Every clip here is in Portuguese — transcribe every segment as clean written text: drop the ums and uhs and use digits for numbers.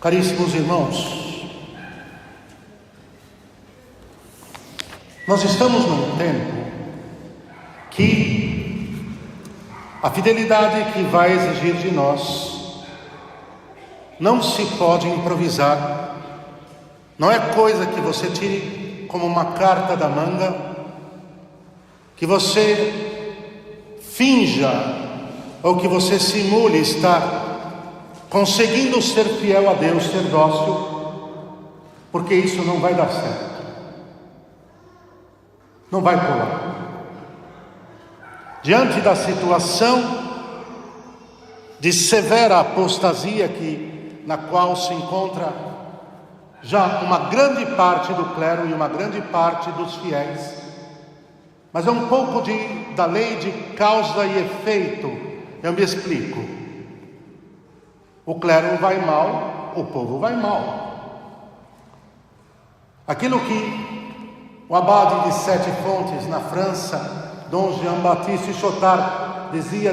Caríssimos irmãos, nós estamos num tempo que a fidelidade que vai exigir de nós não se pode improvisar, não é coisa que você tire como uma carta da manga, que você finja ou que você simule estar conseguindo ser fiel a Deus, ser dócil, porque isso não vai dar certo, não vai colar. Diante da situação de severa apostasia na qual se encontra já uma grande parte do clero e uma grande parte dos fiéis, mas é um pouco da lei de causa e efeito. Eu me explico. O clero vai mal, o povo vai mal. Aquilo que o abade de Sete Fontes, na França, Dom Jean-Baptiste Chotard, dizia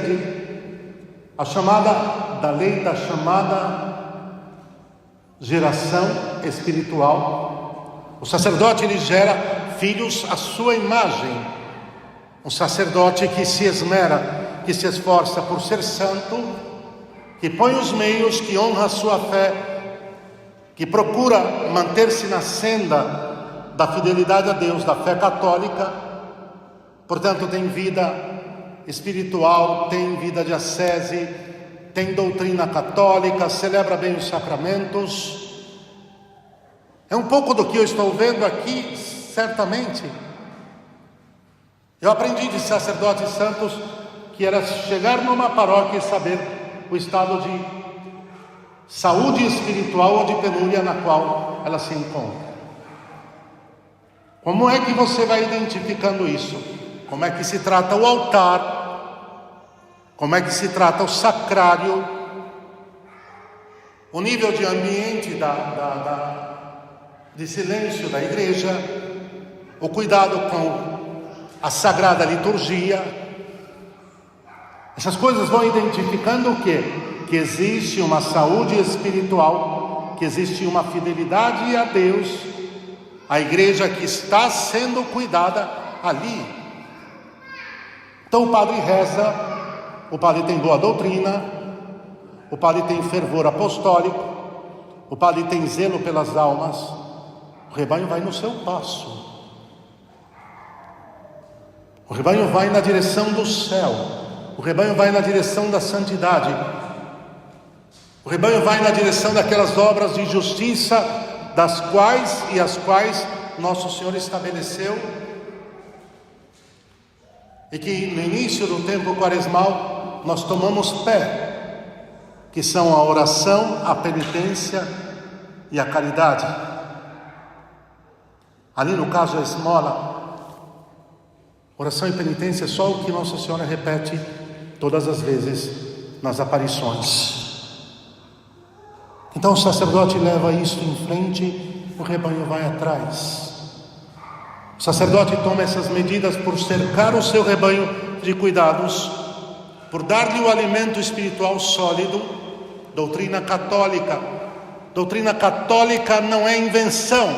da lei da chamada geração espiritual. O sacerdote, ele gera filhos à sua imagem. Um sacerdote que se esmera, que se esforça por ser santo, que põe os meios, que honra a sua fé, que procura manter-se na senda da fidelidade a Deus, da fé católica, portanto tem vida espiritual, tem vida de ascese, tem doutrina católica, celebra bem os sacramentos. É um pouco do que eu estou vendo aqui, certamente. Eu aprendi de sacerdotes santos que era chegar numa paróquia e saber o estado de saúde espiritual ou de penúria na qual ela se encontra. Como é que você vai identificando isso? Como é que se trata o altar? Como é que se trata o sacrário? O nível de ambiente de silêncio da igreja, o cuidado com a sagrada liturgia. Essas coisas vão identificando o quê? Que existe uma saúde espiritual, que existe uma fidelidade a Deus, a igreja que está sendo cuidada ali. Então o padre reza, o padre tem boa doutrina, o padre tem fervor apostólico, o padre tem zelo pelas almas, o rebanho vai no seu passo. O rebanho vai na direção do céu. O rebanho vai na direção da santidade. O rebanho vai na direção daquelas obras de justiça as quais nosso Senhor estabeleceu, e que no início do tempo quaresmal nós tomamos pé, que são a oração, a penitência e a caridade. Ali no caso a esmola, oração e penitência é só o que Nossa Senhora repete todas as vezes nas aparições. Então o sacerdote leva isso em frente, o rebanho vai atrás. O sacerdote toma essas medidas por cercar o seu rebanho de cuidados, por dar-lhe o alimento espiritual sólido, doutrina católica. Doutrina católica não é invenção,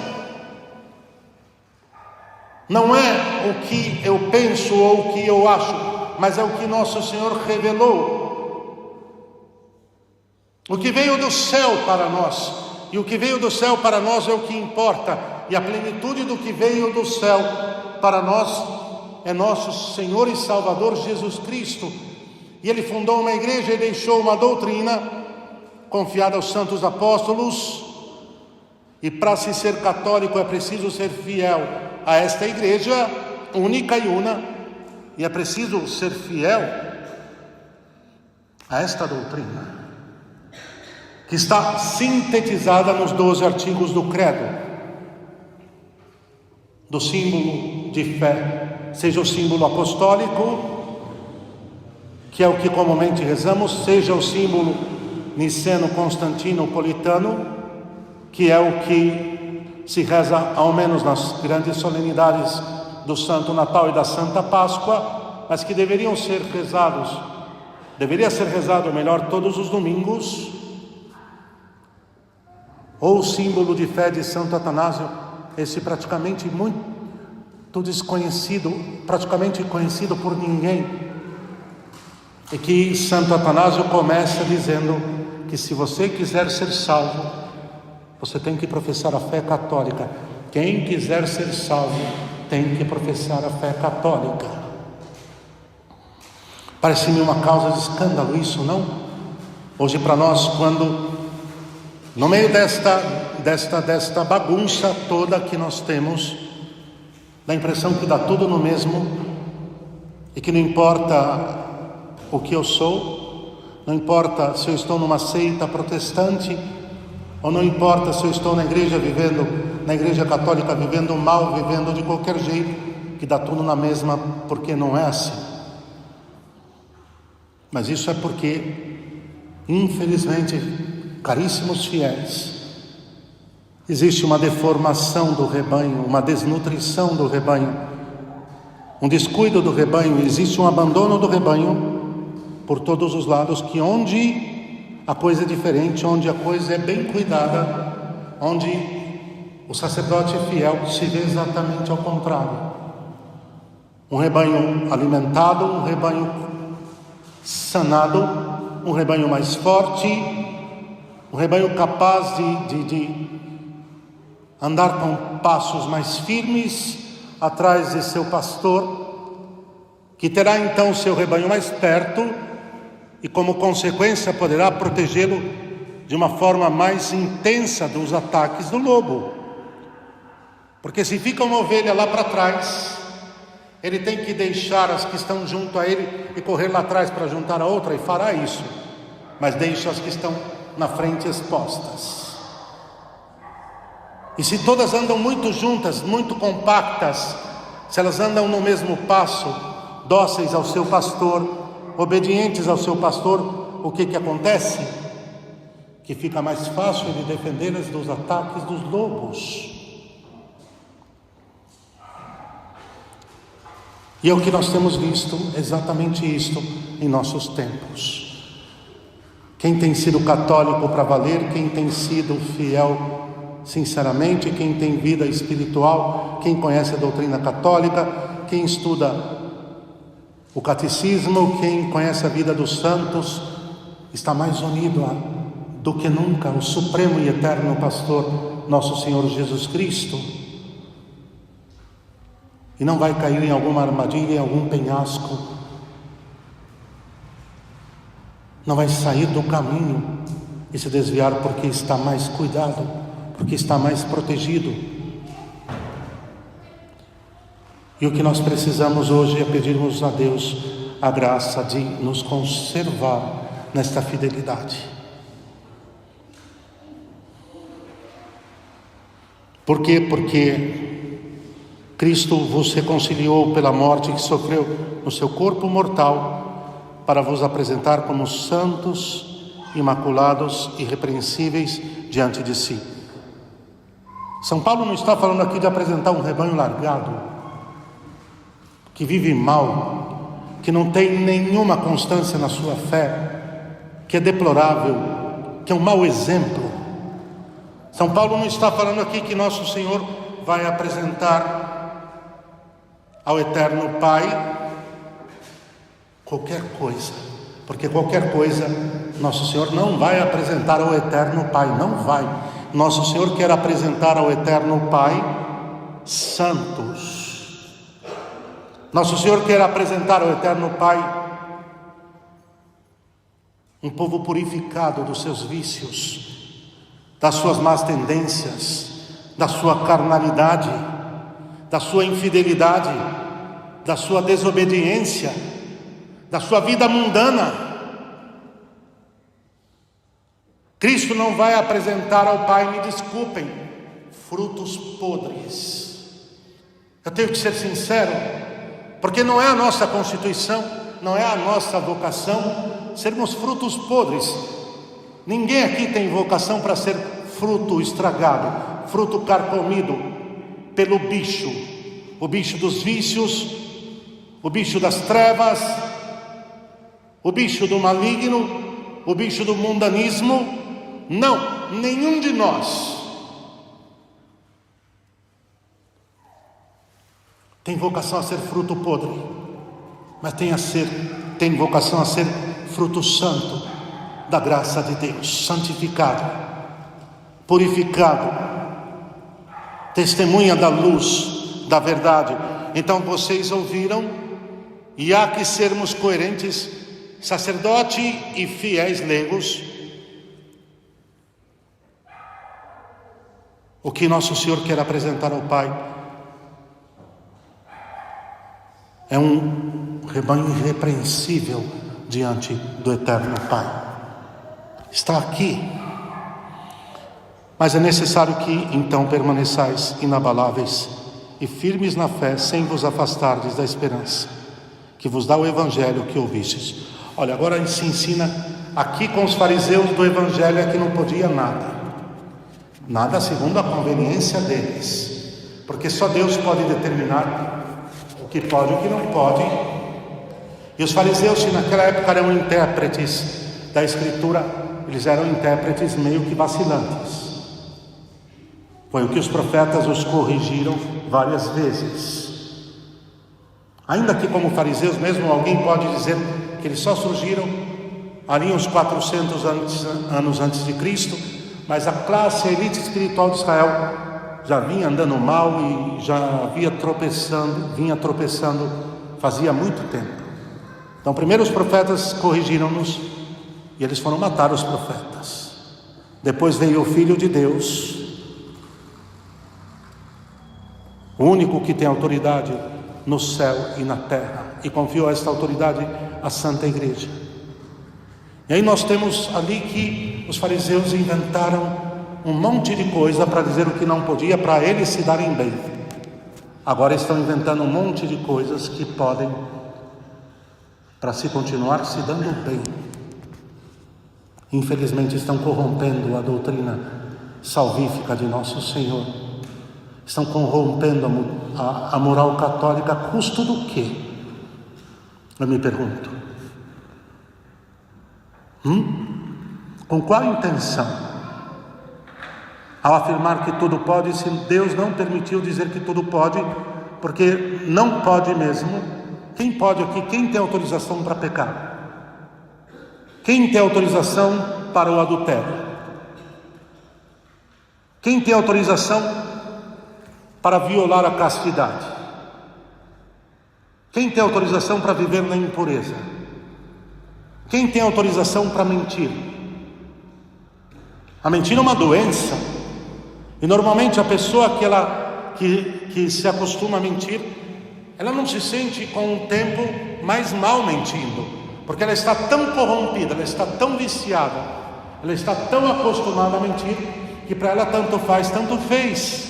não é o que eu penso ou o que eu acho, mas é o que Nosso Senhor revelou. O que veio do céu para nós, e o que veio do céu para nós é o que importa, e a plenitude do que veio do céu para nós é nosso Senhor e Salvador Jesus Cristo. E Ele fundou uma igreja e deixou uma doutrina confiada aos santos apóstolos, e para se ser católico é preciso ser fiel a esta igreja única e una, e é preciso ser fiel a esta doutrina, que está sintetizada nos 12 artigos do credo, do símbolo de fé, seja o símbolo apostólico, que é o que comumente rezamos, seja o símbolo niceno-constantino-politano, que é o que se reza ao menos nas grandes solenidades do Santo Natal e da Santa Páscoa, mas que deveria ser rezado melhor todos os domingos. ou o símbolo de fé de Santo Atanásio, esse praticamente muito desconhecido, praticamente conhecido por ninguém, e que Santo Atanásio começa dizendo que se você quiser ser salvo, você tem que professar a fé católica. Quem quiser ser salvo tem que professar a fé católica. Parece-me uma causa de escândalo isso, não? Hoje para nós, quando no meio desta bagunça toda que nós temos, dá a impressão que dá tudo no mesmo, e que não importa o que eu sou, não importa se eu estou numa seita protestante, ou não importa se eu estou na igreja católica vivendo mal, vivendo de qualquer jeito, que dá tudo na mesma, porque não é assim. Mas isso é porque, infelizmente, caríssimos fiéis, existe uma deformação do rebanho, uma desnutrição do rebanho, um descuido do rebanho, existe um abandono do rebanho por todos os lados, que onde a coisa é diferente, onde a coisa é bem cuidada, onde o sacerdote fiel se vê exatamente ao contrário. Um rebanho alimentado, um rebanho sanado, um rebanho mais forte, um rebanho capaz de andar com passos mais firmes atrás de seu pastor, que terá então seu rebanho mais perto e, como consequência, poderá protegê-lo de uma forma mais intensa dos ataques do lobo. Porque se fica uma ovelha lá para trás, ele tem que deixar as que estão junto a ele e correr lá atrás para juntar a outra, e fará isso, mas deixa as que estão na frente expostas. E se todas andam muito juntas, muito compactas, se elas andam no mesmo passo, dóceis ao seu pastor, obedientes ao seu pastor, o que acontece? Que fica mais fácil de defendê-las dos ataques dos lobos. E é o que nós temos visto, exatamente isto em nossos tempos. Quem tem sido católico para valer, quem tem sido fiel sinceramente, quem tem vida espiritual, quem conhece a doutrina católica, quem estuda o catecismo, quem conhece a vida dos santos, está mais unido do que nunca o supremo e eterno pastor, nosso Senhor Jesus Cristo, e não vai cair em alguma armadilha, em algum penhasco, não vai sair do caminho e se desviar, porque está mais cuidado, porque está mais protegido. E o que nós precisamos hoje é pedirmos a Deus a graça de nos conservar nesta fidelidade. Por quê? Porque Cristo vos reconciliou pela morte que sofreu no seu corpo mortal, para vos apresentar como santos, imaculados, irrepreensíveis diante de si. São Paulo não está falando aqui de apresentar um rebanho largado, que vive mal, que não tem nenhuma constância na sua fé, que é deplorável, que é um mau exemplo. São Paulo não está falando aqui que nosso Senhor vai apresentar ao Eterno Pai qualquer coisa, porque qualquer coisa nosso Senhor não vai apresentar ao Eterno Pai, não vai. Nosso Senhor quer apresentar ao Eterno Pai santos. Nosso Senhor quer apresentar ao Eterno Pai um povo purificado dos seus vícios, das suas más tendências, da sua carnalidade, da sua infidelidade, da sua desobediência, da sua vida mundana. Cristo não vai apresentar ao Pai, me desculpem, frutos podres. Eu tenho que ser sincero, porque não é a nossa constituição, não é a nossa vocação sermos frutos podres. Ninguém aqui tem vocação para ser fruto estragado, fruto carcomido pelo bicho, o bicho dos vícios, o bicho das trevas, o bicho do maligno, o bicho do mundanismo. Não, nenhum de nós tem vocação a ser fruto podre, mas tem vocação a ser fruto santo da graça de Deus, santificado, purificado, testemunha da luz, da verdade. Então vocês ouviram, e há que sermos coerentes, sacerdote e fiéis leigos, o que nosso Senhor quer apresentar ao Pai é um rebanho irrepreensível diante do eterno Pai. Está aqui. Mas é necessário que então permaneçais inabaláveis e firmes na fé, sem vos afastardes da esperança que vos dá o evangelho que ouvistes. Olha, agora se ensina aqui com os fariseus do evangelho é que não podia nada segundo a conveniência deles, porque só Deus pode determinar o que pode e o que não pode. E os fariseus, que naquela época eram intérpretes da Escritura, eles eram intérpretes meio que vacilantes. Foi o que os profetas os corrigiram várias vezes. Ainda que como fariseus mesmo, alguém pode dizer que eles só surgiram ali uns 400 anos antes de Cristo, mas a classe, a elite espiritual de Israel já vinha andando mal e já vinha tropeçando fazia muito tempo. Então primeiro os profetas corrigiram-nos e eles foram matar os profetas. Depois veio o Filho de Deus, o único que tem autoridade no céu e na terra, e confiou esta autoridade à Santa Igreja. E aí nós temos ali que os fariseus inventaram um monte de coisa para dizer o que não podia, para eles se darem bem. Agora estão inventando um monte de coisas que podem, para se continuar se dando bem. Infelizmente estão corrompendo a doutrina salvífica de nosso Senhor. Estão corrompendo a moral católica a custo do quê? Eu me pergunto. Com qual intenção? Ao afirmar que tudo pode, se Deus não permitiu dizer que tudo pode, porque não pode mesmo. Quem pode aqui? Quem tem autorização para pecar? Quem tem autorização para o adultério? Quem tem autorização para violar a castidade? Quem tem autorização para viver na impureza? Quem tem autorização para mentir? A mentira é uma doença, e normalmente a pessoa que se acostuma a mentir, ela não se sente com o tempo mais mal mentindo, porque ela está tão corrompida, ela está tão viciada, ela está tão acostumada a mentir, que para ela tanto faz, tanto fez.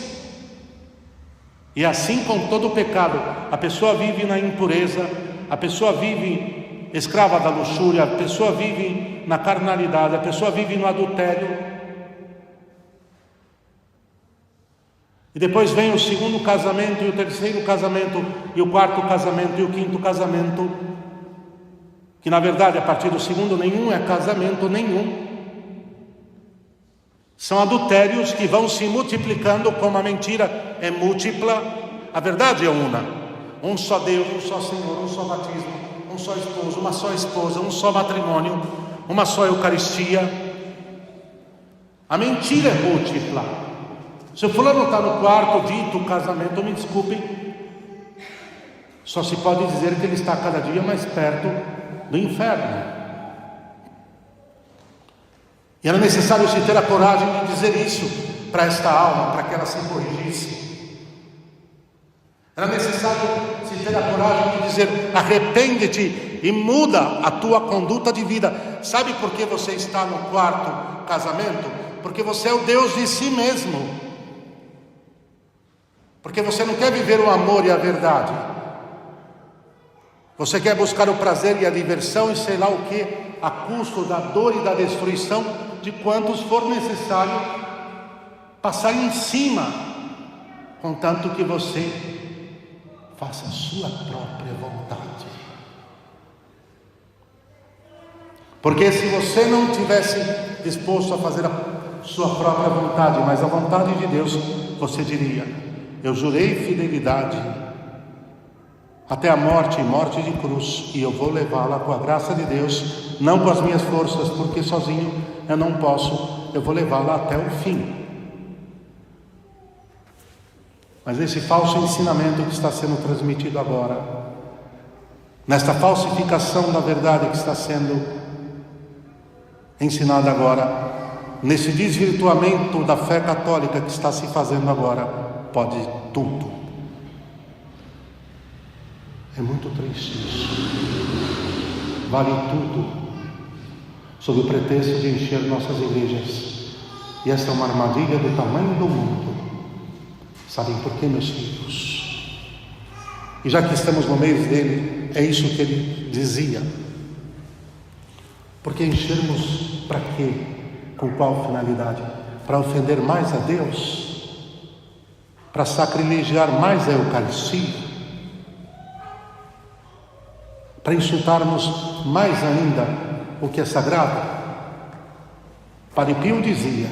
E assim com todo o pecado, a pessoa vive na impureza, a pessoa vive escrava da luxúria, a pessoa vive na carnalidade, a pessoa vive no adultério. E depois vem o segundo casamento, e o terceiro casamento, e o quarto casamento, e o quinto casamento, que na verdade a partir do segundo nenhum é casamento nenhum. São adultérios que vão se multiplicando, como a mentira é múltipla, a verdade é una. Um só Deus, um só Senhor, um só batismo, um só esposo, uma só esposa, um só matrimônio, uma só Eucaristia. A mentira é múltipla. Se o fulano está no quarto dito casamento, me desculpem, só se pode dizer que ele está cada dia mais perto do inferno. E era necessário se ter a coragem de dizer isso para esta alma, para que ela se corrigisse. Era necessário se ter a coragem de dizer: arrepende-te e muda a tua conduta de vida. Sabe por que você está no quarto casamento? Porque você é o Deus de si mesmo. Porque você não quer viver o amor e a verdade. Você quer buscar o prazer e a diversão e sei lá o que, a custo da dor e da destruição de quantos for necessário passar em cima, contanto que você faça a sua própria vontade. Porque se você não tivesse disposto a fazer sua própria vontade, mas a vontade de Deus, você diria: eu jurei fidelidade até a morte, morte de cruz, e eu vou levá-la com a graça de Deus, não com as minhas forças, porque sozinho eu não posso, eu vou levá-la até o fim. Mas esse falso ensinamento que está sendo transmitido agora, nesta falsificação da verdade que está sendo ensinada agora, nesse desvirtuamento da fé católica que está se fazendo agora, pode tudo. É muito triste isso. Vale tudo, sob o pretexto de encher nossas igrejas. E esta é uma armadilha do tamanho do mundo. Sabem por quê, meus filhos? E já que estamos no meio dele, é isso que ele dizia. Porque enchermos para quê? Com qual finalidade? Para ofender mais a Deus? Para sacrilegiar mais a Eucaristia? Para insultarmos mais ainda o que é sagrado? Padre Pio dizia,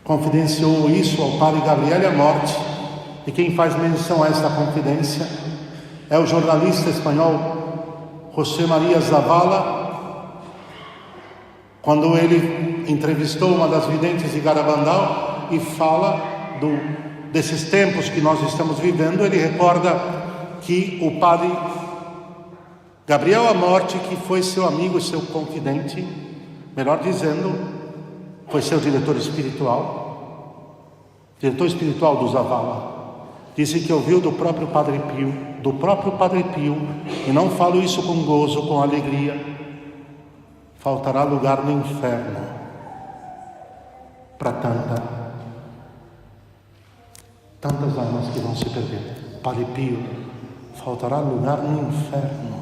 confidenciou isso ao Padre Gabriel à morte, e quem faz menção a esta confidência é o jornalista espanhol José María Zavala, quando ele entrevistou uma das videntes de Garabandal e fala desses tempos que nós estamos vivendo. Ele recorda que o Padre Gabriel à morte, que foi seu amigo e seu confidente, melhor dizendo, foi seu diretor espiritual do Zavala, disse que ouviu do próprio Padre Pio, e não falo isso com gozo, com alegria: faltará lugar no inferno para tantas almas que vão se perder. Padre Pio, faltará lugar no inferno.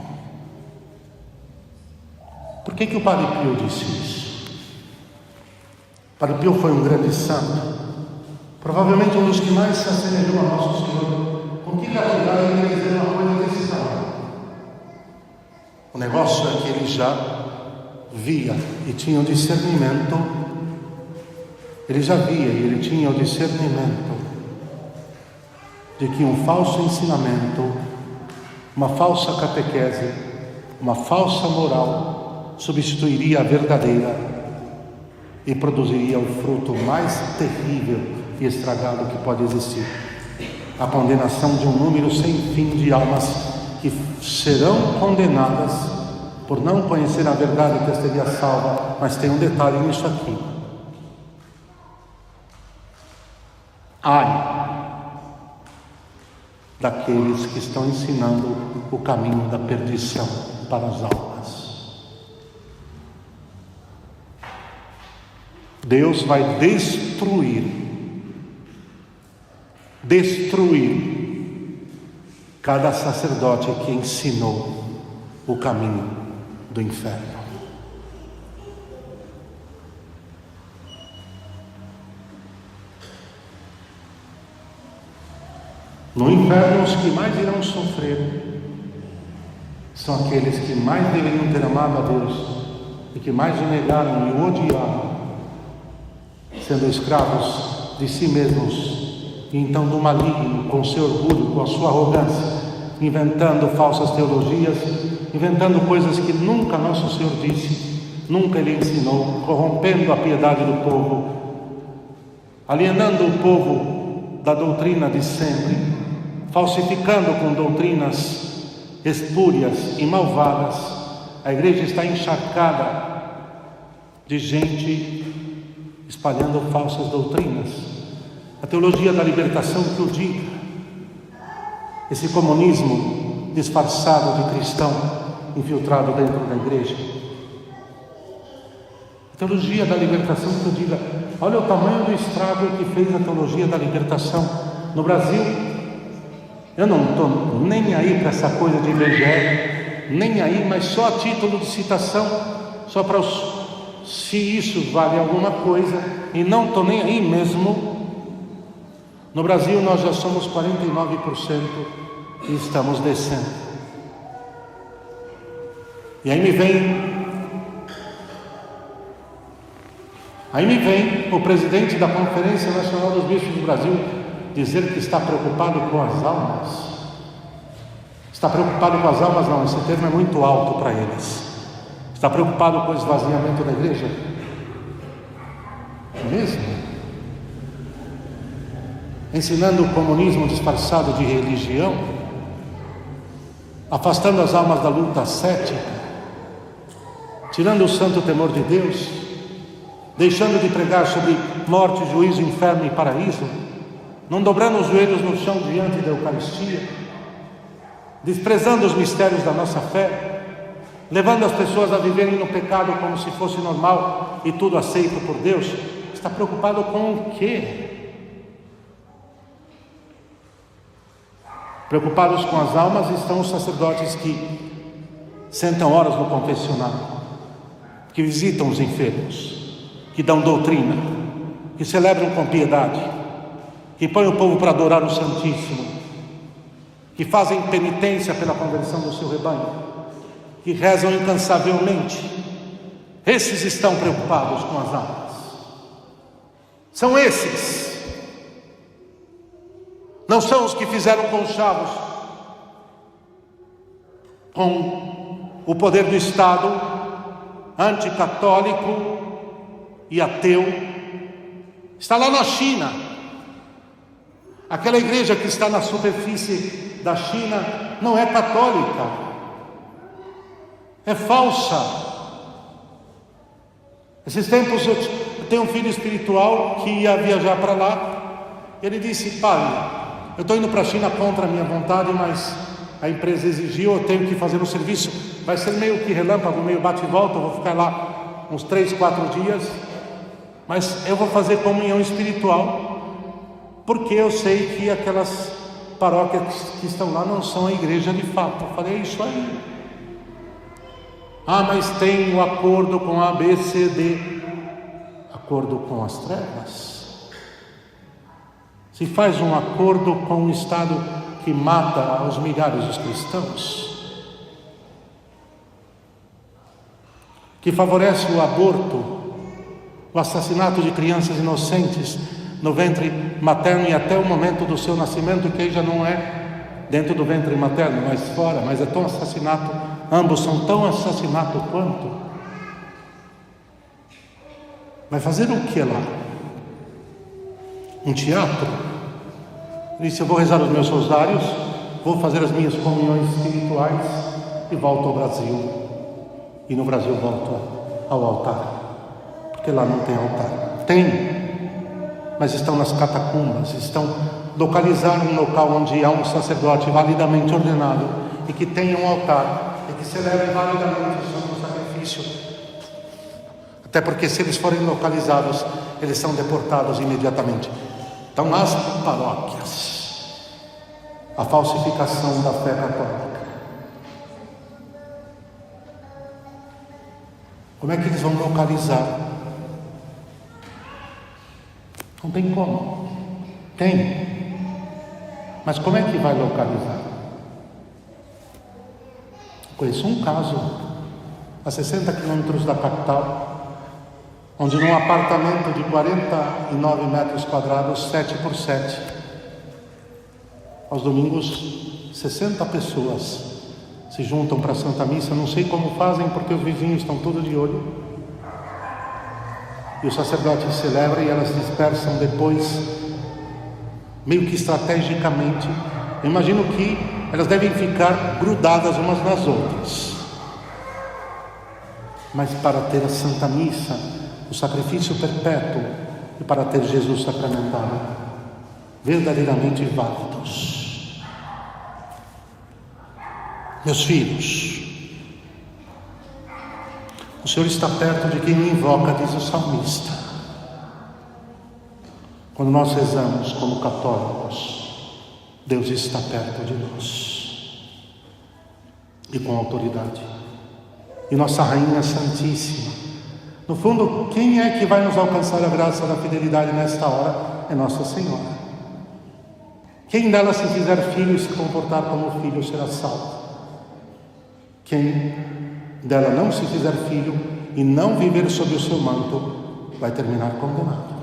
Por que o Padre Pio disse isso? Padre Pio foi um grande santo, provavelmente um dos que mais se assemelhou a Nosso Senhor. Com que naturalidade ele dizer uma coisa desse tamanho? O negócio é que ele já via e tinha o discernimento, ele já via e ele tinha o discernimento de que um falso ensinamento, uma falsa catequese, uma falsa moral substituiria a verdadeira e produziria o fruto mais terrível e estragado que pode existir: a condenação de um número sem fim de almas que serão condenadas por não conhecer a verdade que as teria salva. Mas tem um detalhe nisso aqui: ai daqueles que estão ensinando o caminho da perdição para as almas. Deus vai destruir cada sacerdote que ensinou o caminho do inferno. No inferno, os que mais irão sofrer são aqueles que mais deveriam ter amado a Deus e que mais o negaram e o odiaram, sendo escravos de si mesmos, e então do maligno, com seu orgulho, com a sua arrogância, inventando falsas teologias, inventando coisas que nunca Nosso Senhor disse, nunca Ele ensinou, corrompendo a piedade do povo, alienando o povo da doutrina de sempre, falsificando com doutrinas espúrias e malvadas. A igreja está encharcada de gente espalhando falsas doutrinas. A teologia da libertação que o diga, esse comunismo disfarçado de cristão infiltrado dentro da igreja. A teologia da libertação que o diga. Olha o tamanho do estrago que fez a teologia da libertação no Brasil. Eu não estou nem aí para essa coisa de IBGE, nem aí, mas só a título de citação, só para se isso vale alguma coisa, e não estou nem aí mesmo. No Brasil nós já somos 49% e estamos descendo. E aí me vem Aí me vem o presidente da Conferência Nacional dos Bispos do Brasil dizer que está preocupado com as almas. Está preocupado com as almas? Não, esse termo é muito alto para eles. Está preocupado com o esvaziamento da igreja? Mesmo? Ensinando o comunismo disfarçado de religião? Afastando as almas da luta ascética? Tirando o santo temor de Deus? Deixando de pregar sobre morte, juízo, inferno e paraíso? Não dobrando os joelhos no chão diante da Eucaristia? Desprezando os mistérios da nossa fé? Levando as pessoas a viverem no pecado como se fosse normal e tudo aceito por Deus? Está preocupado com o quê? Preocupados com as almas estão os sacerdotes que sentam horas no confessionário, que visitam os enfermos, que dão doutrina, que celebram com piedade, que põem o povo para adorar o Santíssimo, que fazem penitência pela conversão do seu rebanho, que rezam incansavelmente. Esses estão preocupados com as almas. São esses. Não são os que fizeram conchavos com o poder do Estado anticatólico e ateu. Está lá na China. Aquela igreja que está na superfície da China não é católica, é falsa. Esses tempos eu tenho um filho espiritual que ia viajar para lá. Ele disse: pai, eu estou indo para a China contra a minha vontade, mas a empresa exigiu, eu tenho que fazer um serviço. Vai ser meio que relâmpago, meio bate e volta, eu vou ficar lá uns 3, 4 dias, mas eu vou fazer comunhão espiritual, porque eu sei que aquelas paróquias que estão lá não são a igreja de fato. Eu falei: é isso aí. Ah, mas tem o acordo com a ABCD. Acordo com as trevas? Se faz um acordo com um Estado que mata aos milhares dos cristãos, que favorece o aborto, o assassinato de crianças inocentes no ventre materno e até o momento do seu nascimento, que aí já não é dentro do ventre materno, mas fora, mas é tão assassinato, ambos são tão assassinato quanto. Vai fazer o que lá? Um teatro? Ele disse: eu vou rezar os meus rosários, vou fazer as minhas comunhões espirituais e volto ao Brasil. E no Brasil volto ao altar, porque lá não tem altar. Tem, mas estão nas catacumbas, localizaram um local onde há um sacerdote validamente ordenado e que tenha um altar e que celebre validamente o santo sacrifício. Até porque se eles forem localizados, eles são deportados imediatamente. Então, nas paróquias, a falsificação da fé católica. Como é que eles vão localizar? Não tem como. Tem. Mas como é que vai localizar? Conheço um caso a 60 quilômetros da capital, onde num apartamento de 49 metros quadrados, 7x7, aos domingos 60 pessoas se juntam para a Santa Missa. Não sei como fazem, porque os vizinhos estão todos de olho, e o sacerdote celebra e elas dispersam depois, meio que estrategicamente. Eu imagino que elas devem ficar grudadas umas nas outras, mas para ter a Santa Missa, o sacrifício perpétuo, e para ter Jesus sacramentado, verdadeiramente válidos. Meus filhos, o Senhor está perto de quem o invoca, diz o salmista. Quando nós rezamos como católicos, Deus está perto de nós, e com autoridade. E nossa Rainha Santíssima, no fundo, quem é que vai nos alcançar a graça da fidelidade nesta hora? É Nossa Senhora. Quem dela se fizer filho e se comportar como filho será salvo. Quem dela não se fizer filho e não viver sob o seu manto vai terminar condenado.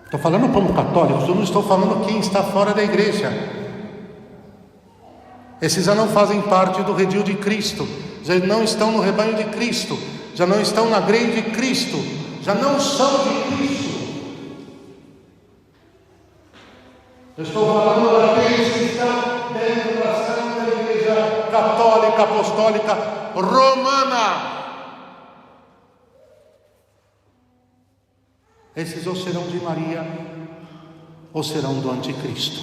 Estou falando como católicos, eu não estou falando quem está fora da igreja. Esses já não fazem parte do redil de Cristo, já não estão no rebanho de Cristo, já não estão na grei de Cristo, já não são de Cristo. Eu estou falando daqueles que estão dentro da Santa Igreja Católica, Apostólica, Romana. Esses ou serão de Maria, ou serão do Anticristo.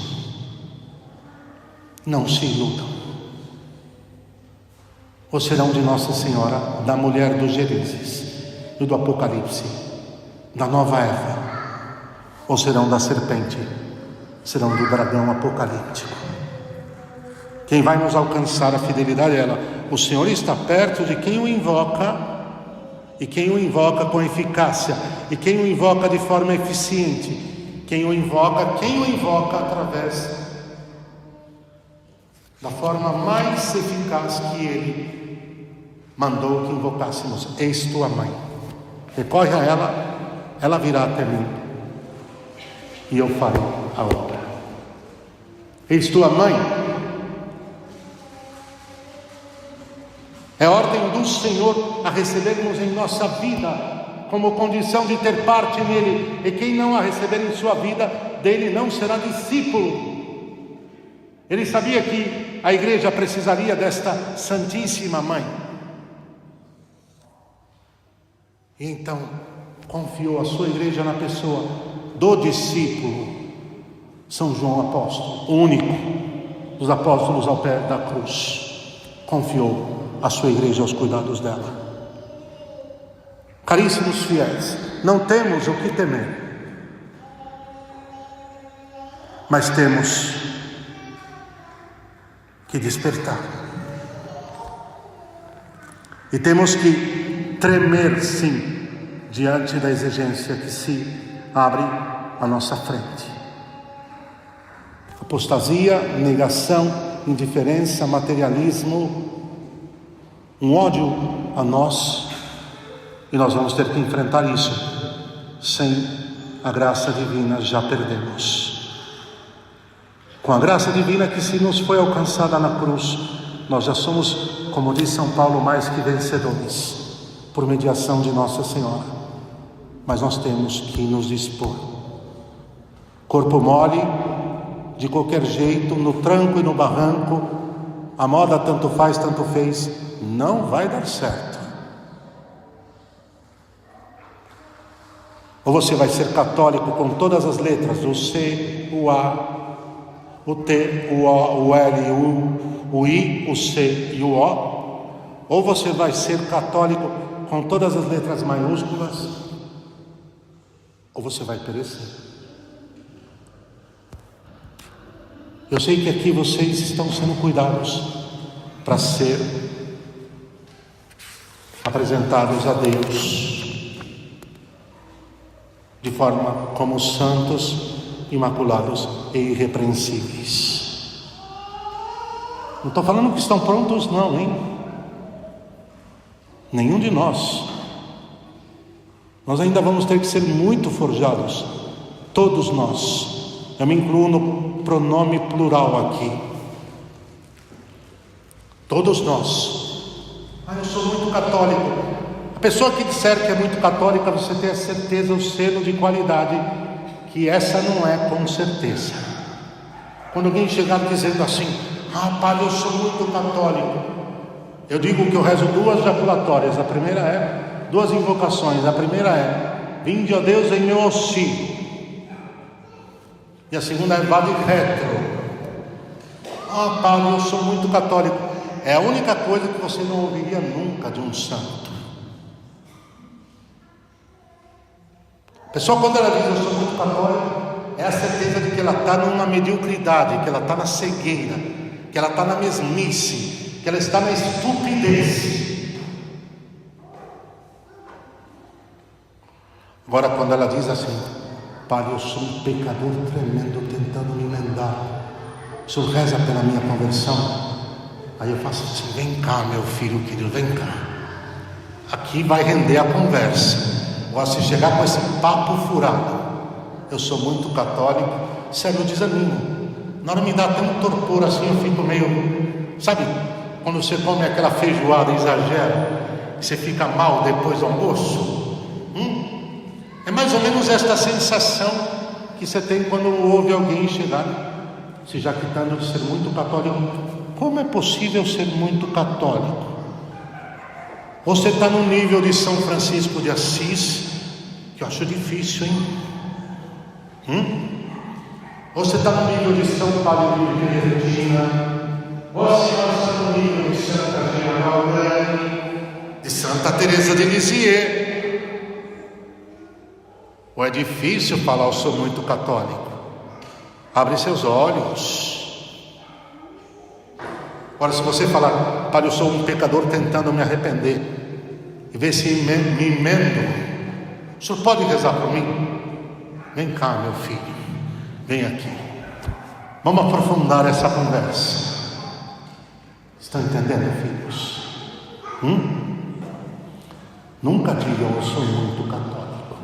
Não se iludam. Ou serão de Nossa Senhora, da mulher dos Gênesis e do Apocalipse, da nova Eva, ou serão da serpente, serão do dragão apocalíptico. Quem vai nos alcançar a fidelidade é ela. O Senhor está perto de quem o invoca, e quem o invoca com eficácia, e quem o invoca de forma eficiente, quem o invoca através da forma mais eficaz que Ele mandou que invocássemos. Eis tua mãe. Recorre a ela, ela virá até mim, e eu farei a obra. Eis tua mãe. É ordem do Senhor a recebermos em nossa vida, como condição de ter parte nele. E quem não a receber em sua vida, dele não será discípulo. Ele sabia que a igreja precisaria desta Santíssima Mãe. E então confiou a sua igreja na pessoa do discípulo São João Apóstolo, o único dos apóstolos ao pé da cruz. Confiou a sua igreja aos cuidados dela. Caríssimos fiéis, não temos o que temer, mas temos que despertar, e temos que tremer, sim, diante da exigência que se abre à nossa frente. Apostasia, negação, indiferença, materialismo, um ódio a nós, e nós vamos ter que enfrentar isso. Sem a graça divina já perdemos. Com a graça divina que se nos foi alcançada na cruz, nós já somos, como diz São Paulo, mais que vencedores, por mediação de Nossa Senhora. Mas nós temos que nos dispor. Corpo mole, de qualquer jeito, no tranco e no barranco, a moda tanto faz, tanto fez, não vai dar certo. Ou você vai ser católico com todas as letras, o C, o A, o T, o O, o L, o I, o C e o O. Ou você vai ser católico com todas as letras maiúsculas, ou você vai perecer. Eu sei que aqui vocês estão sendo cuidados para ser apresentados a Deus de forma como santos, imaculados e irrepreensíveis. Não estou falando que estão prontos não, hein? Nenhum de nós. Nós ainda vamos ter que ser muito forjados, todos nós. Eu me incluo no pronome plural aqui. Todos nós. Eu sou muito católico. A pessoa que disser que é muito católica, você tem a certeza, o selo de qualidade, que essa não é com certeza. Quando alguém chegar dizendo assim: padre, eu sou muito católico, eu digo que eu rezo duas jaculatórias. A primeira é, duas invocações. A primeira é: vinde, ó Deus, em meu auxílio. E a segunda é: vade retro. Padre, eu sou muito católico. É a única coisa que você não ouviria nunca de um santo. A pessoa, quando ela diz eu sou muito católico, é a certeza de que ela está numa mediocridade, que ela está na cegueira, que ela está na mesmice, que ela está na estupidez. Agora, quando ela diz assim: Padre, eu sou um pecador tremendo tentando me emendar, o senhor reza pela minha conversão? Aí eu faço assim: vem cá, meu filho querido, vem cá. Aqui vai render a conversa. Agora, se chegar com esse papo furado, eu sou muito católico, sério, eu desanimo. Na hora me dá até um torpor assim, eu fico meio, sabe, quando você come aquela feijoada e exagera, você fica mal depois do almoço. É mais ou menos esta sensação que você tem quando ouve alguém chegar se jactando de ser muito católico. Como é possível ser muito católico? Você está no nível de São Francisco de Assis, que eu acho difícil, hein? Você está no nível de São Padre de Teresinha, ou a senhora está no nível de Santa Gina Galdani, de Santa Teresa de Lisieux. Ou é difícil falar, eu sou muito católico? Abre seus olhos. Agora, se você falar, Padre, eu sou um pecador tentando me arrepender, e ver se me emendo, o senhor pode rezar por mim? Vem cá, meu filho, vem aqui, vamos aprofundar essa conversa. Estão entendendo, filhos? Nunca digam, eu sou muito católico.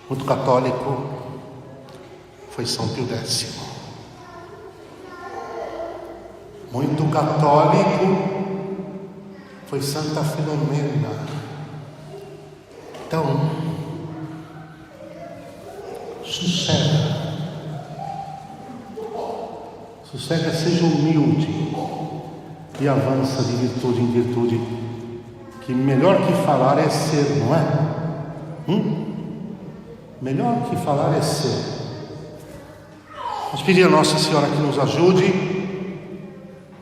Muito católico foi São Pio X. Muito católico foi Santa Filomena. Então, sossega, seja humilde e avança de virtude em virtude, que melhor que falar é ser, não é? Melhor que falar é ser. Vamos pedir a Nossa Senhora que nos ajude,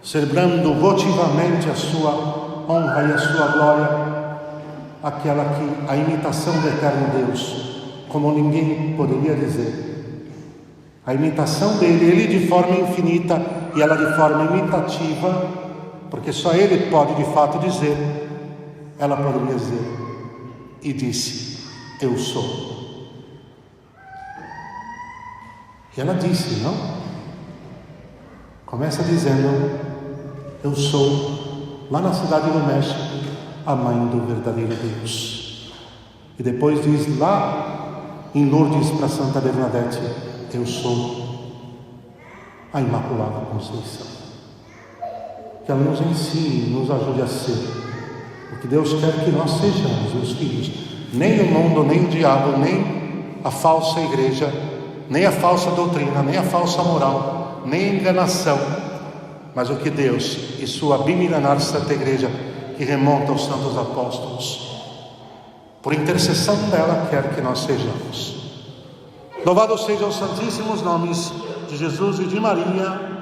celebrando votivamente a sua honra e a sua glória, aquela que a imitação do eterno Deus, como ninguém poderia dizer, a imitação dele, ele de forma infinita e ela de forma imitativa, porque só ele pode de fato dizer, ela poderia dizer, e disse, eu sou. E ela disse, não? Começa dizendo, eu sou, lá na cidade do México, a mãe do verdadeiro Deus. E depois diz lá em Lourdes para Santa Bernadette, eu sou a Imaculada Conceição. Que ela nos ensine, nos ajude a ser o que Deus quer que nós sejamos, meus filhos. Nem o mundo, nem o diabo, nem a falsa igreja, nem a falsa doutrina, nem a falsa moral, nem a enganação, mas o que Deus e sua bimilenar Santa Igreja, que remonta aos santos apóstolos, por intercessão dela, quer que nós sejamos. Louvado sejam os santíssimos nomes de Jesus e de Maria,